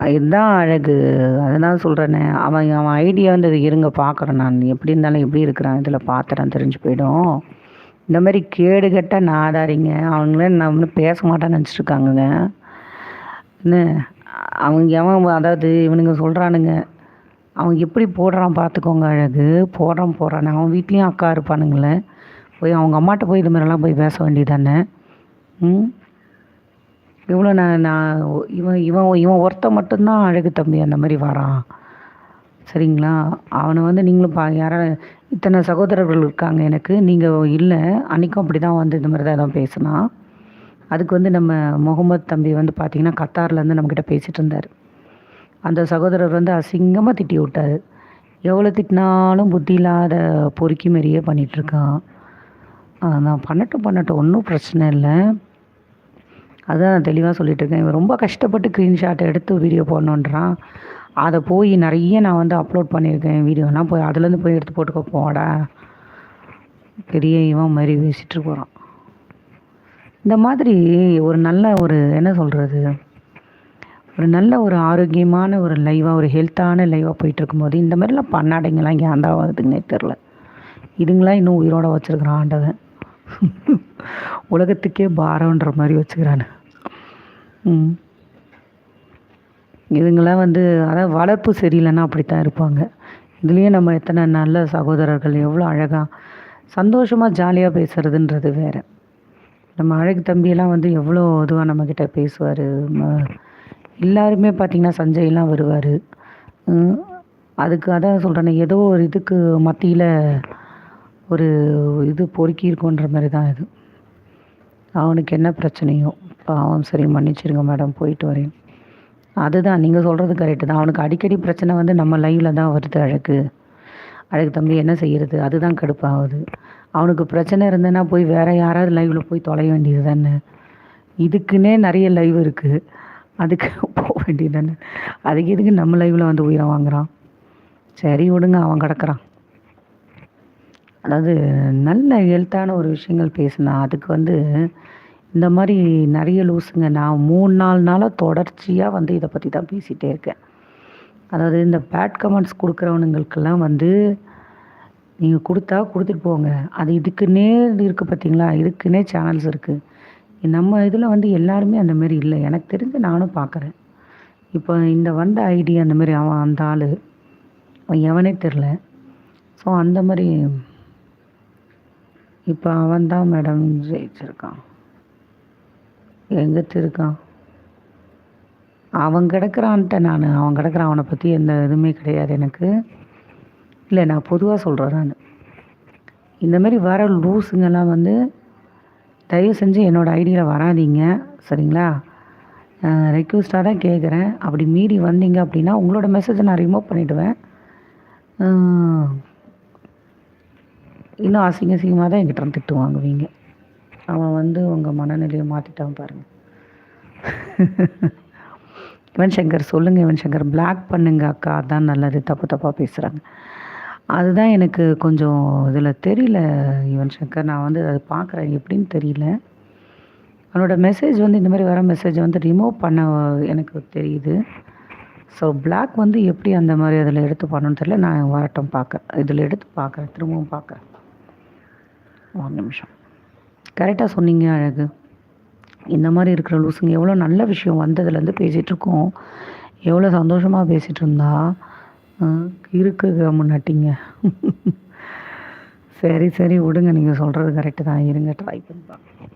இதுதான் அழகு. அததான் சொல்றேனே, அவன் அவன் ஐடியா வந்து அது இருங்க பார்க்குறேன் நான். எப்படி இருந்தாலும் எப்படி இருக்கிறான் இதில பார்த்துட்டேன் தெரிஞ்சு போயிடும். இந்த மாரி கேடுகெட்ட நாதாரிங்க, அவங்கள நான் ஒன்னும் பேச மாட்டேன்னு நெனச்சிட்டுருக்காங்கங்க. என்ன அவங்க எவன் அதாவது இவனுங்க சொல்றானுங்க, அவன் எப்படி போடுறான் பார்த்துக்கோங்க அழகு. போடுறான். அவன் வீட்லயும் அக்கா இருப்பானுங்கள்ல. போய் அவங்க அம்மாட்ட போய் இது மாரிலாம் போய் பேச வேண்டியது தானே! ம். இவ்வளோ நான் நான் இவன் இவன் இவன் ஒருத்தன் மட்டும் தான் அழகு தம்பி அந்த மாரி வரான். சரிங்களா? அவன வந்து நீங்களும் இத்தன சகோதரர்கள் இருக்காங்க எனக்கு. நீங்க இல்ல. அன்னைக்கும் அப்படிதான் வந்து இந்த மாரி தான் ஏதோ பேசுனான். அதுக்கு வந்து நம்ம முகமது தம்பி வந்து பார்த்தீங்கன்னா, கத்தார்லேருந்து நம்மகிட்ட பேசிட்டு இருந்தாரு. அந்த சகோதரர் வந்து அசிங்கமா திட்டி விட்டாரு. எவ்வளோ திட்டினாலும் புத்தி இல்லாத பொறுக்கி மாரியே பண்ணிட்டுருக்கான். நான் பண்ணட்டும் ஒண்ணும் பிரச்சனை இல்ல. அதான் நான் தெளிவா சொல்லிட்டு இருக்கேன். இவன் ரொம்ப கஷ்டப்பட்டு ஸ்க்ரீன்ஷாட் எடுத்து வீடியோ போடணுன்றான். அத போய் நெறைய நான் வந்து அப்லோட் பண்ணியிருக்கேன் வீடியோலாம். போய் அதுலேருந்து போய் எடுத்து போட்டுக்க போடா. பெரிய இவன் மாரி பேசிட்டு போறான். இந்த மாதிரி ஒரு நல்ல ஒரு என்ன சொல்றது? ஒரு நல்ல ஒரு ஆரோக்கியமான ஒரு லைவா, ஒரு ஹெல்த்தான லைவா போயிட்டுருக்கும்போது, இந்த மாரிலாம் பண்ணாடைங்கலாம் ஏன்டா வருதுன்னே தெரில. இதுங்கலாம் இன்னும் உயிரோட வச்சிருக்கிறான் ஆண்டவன். உலகத்துக்கே பாரம்ன்ற மாரி வச்சுக்கிறானு. ம். இதுங்கலாம் வந்து அதாவது வளர்ப்பு சரியில்லன்னா அப்படித்தான் இருப்பாங்க. இதுலயும் நம்ம எத்தன நல்ல சகோதரர்கள் எவ்வளோ அழகா, சந்தோஷமா, ஜாலியா பேசுறதுன்றது வேற. நம்ம அழகு தம்பியெல்லாம் வந்து எவ்வளோ இதுவா நம்மகிட்ட பேசுவாரு. எல்லாருமே பார்த்தீங்கன்னா, சஞ்சய்லாம் வருவாரு. ம். அதுக்கு அதான் சொல்றேனே, ஏதோ ஒரு இதுக்கு மத்தியில ஒரு இது பொறுக்கி இருக்கோன்ற மாரி தான் இது. அவனுக்கு என்ன பிரச்சனையோ! பாவம் சரி மன்னிச்சிடுங்க மேடம் போயிட்டு வரேன். அதுதான் நீங்க சொல்றது கரெக்ட்டு தான். அவனுக்கு அடிக்கடி பிரச்சனை வந்து நம்ம லைவ்ல தான் வருது அழகு. அழகு தம்பி என்ன செய்றது? அதுதான் கடுப்பாவுது. அவனுக்கு பிரச்சனை இருந்ததுன்னா போய் வேற யாராவது லைவ்ல போய் தொலைய வேண்டியது தானே! இதுக்குன்னே நெறைய லைவ் இருக்கு. அதுக்கு போ வேண்டியது தானே! அதுக்கு எதுக்கு நம்ம லைவ்ல வந்து உயிர வாங்குறான்? சரி விடுங்க அவன் கிடக்குறான். அதாவது நல்ல ஹெல்த்தான ஒரு விஷயங்கள் பேசுனா, அதுக்கு வந்து இந்த மாரி நெறைய லூசுங்க. நான் 3, 4 நாளா தொடர்ச்சியா வந்து இத பத்தி தான் பேசிட்டே இருக்கேன். அதாவது இந்த பேட் கமெண்ட்ஸ் குடுக்குறவனுங்களுக்கெல்லாம் வந்து, நீங்க குடுத்தா குடுத்துட்டு போங்க. அது இதுக்குன்னே இருக்கு பார்த்தீங்களா? இதுக்குன்னே சேனல்ஸ் இருக்கு. நம்ம இதில வந்து எல்லாருமே அந்த மாரி இல்ல. எனக்கு தெரிஞ்சு நானும் பார்க்குறேன். இப்போ இந்த வந்த ஐடி அந்த மாரி அவன் அந்த ஆளு. அவன் எவனே தெரில. ஸோ அந்த மாரி இப்ப அவன் தான் மேடம் ஜெயிச்சிருக்கான். எங்கிட்டு இருக்கான்? அவன் கிடக்குறான்ட்டேன் நானு. அவன் கிடக்குறான். அவன பத்தி எந்த இதுவுமே கிடையாது எனக்கு. இல்ல நான் பொதுவா சொல்றேன் நானு. இந்த மாரி வர லூசுங்கலாம் வந்து, தயவு செஞ்சு என்னோட ஐடியில வராதீங்க. சரிங்களா? ரெக்வெஸ்ட்டா தான் கேட்குறேன். அப்படி மீறி வந்தீங்க அப்படின்னா, உங்களோட மெசேஜ நான் ரிமூவ் பண்ணிடுவேன். அ இன்னும் அசிங்கமா தான் என்கிட்ட திட்டு வாங்குவீங்க. அவன் வந்து உங்க மனநிலைய மாத்திட்டான் பாருங்க. யுவன் சங்கர் சொல்லுங்க யுவன் சங்கர். பிளாக் பண்ணுங்க அக்கா. அதான் நல்லது. தப்பா பேசுறாங்க. அதுதான் எனக்கு கொஞ்சம் இதில தெரியல யுவன் சங்கர். நான் வந்து அத பார்க்குறேன். எப்படின்னு தெரியல. அவனோட மெசேஜ் வந்து இந்த மாரி வர மெசேஜ வந்து ரிமூவ் பண்ண எனக்கு தெரியுது. ஸோ பிளாக் வந்து எப்படி அந்த மாரி அதில எடுத்து பண்ணணும்னு தெரியல. நான் வரட்டும் பார்க்குறேன். இதில எடுத்து பார்க்குறேன். திரும்பவும் பார்க்குறேன். ஒரு நிமிஷம். கரெக்ட்டா சொன்னீங்க அழகு. இந்த மாரி இருக்கிற லூசுங்க எவ்வளோ நல்ல விஷயம் வந்ததுலேருந்து பேசிகிட்ருக்கோம். எவ்வளோ சந்தோஷமா பேசிகிட்டு இருந்தா, அ இருக்கு கம்முனாட்டிங்க. சரி விடுங்க. நீங்க சொல்றது கரெக்ட்டு தான். இருங்க ட்ரை பண்ணி பார்க்குறேன்.